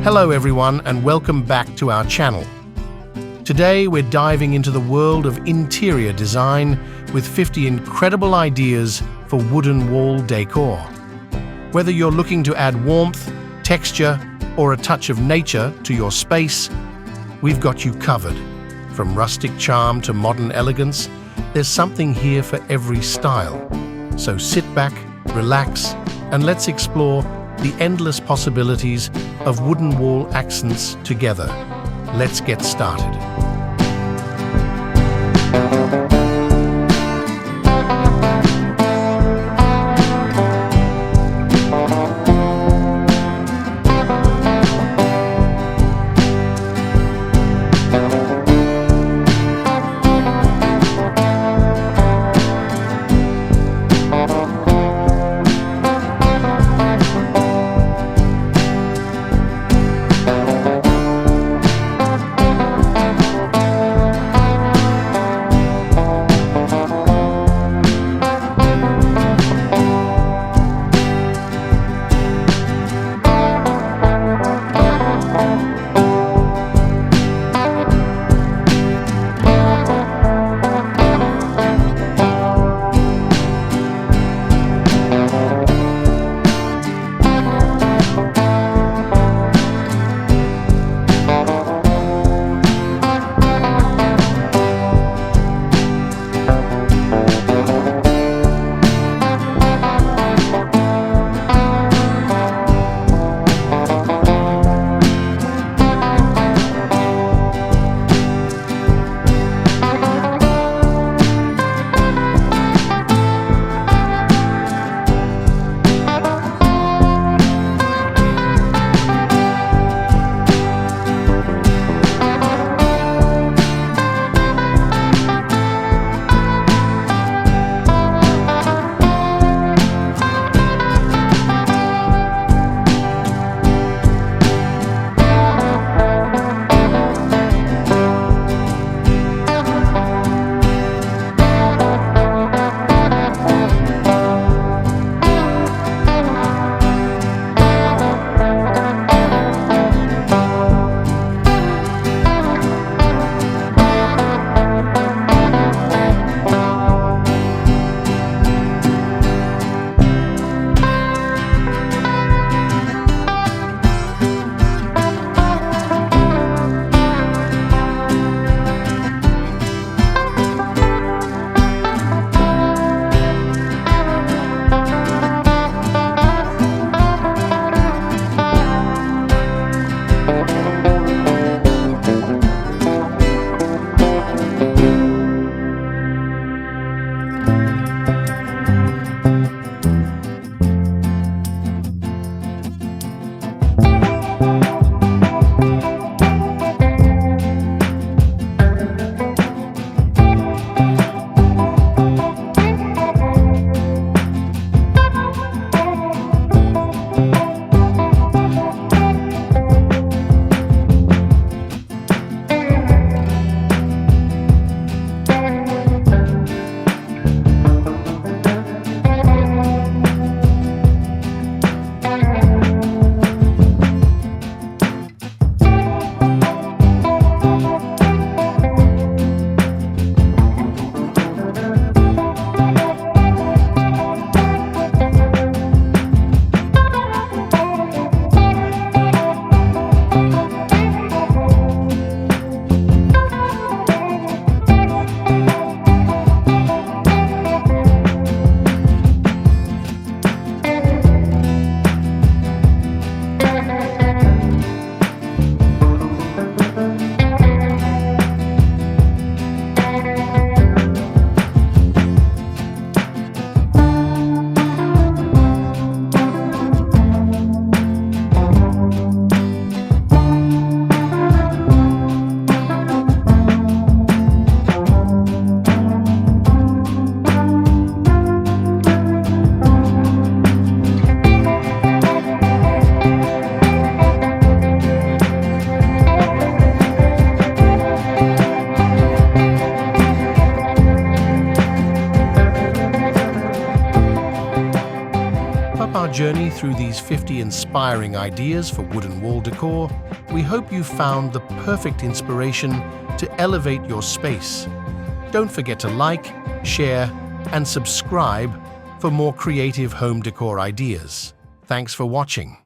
Hello everyone and welcome back to our channel. Today we're diving into the world of interior design with 50 incredible ideas for wooden wall decor. Whether you're looking to add warmth, texture, or a touch of nature to your space, we've got you covered. From rustic charm to modern elegance, there's something here for every style. So sit back, relax, and let's explore the endless possibilities of wooden wall accents together. Let's get started. through these 50 inspiring ideas for wooden wall decor, we hope you found the perfect inspiration to elevate your space. Don't forget to like, share, and subscribe for more creative home decor ideas. Thanks for watching.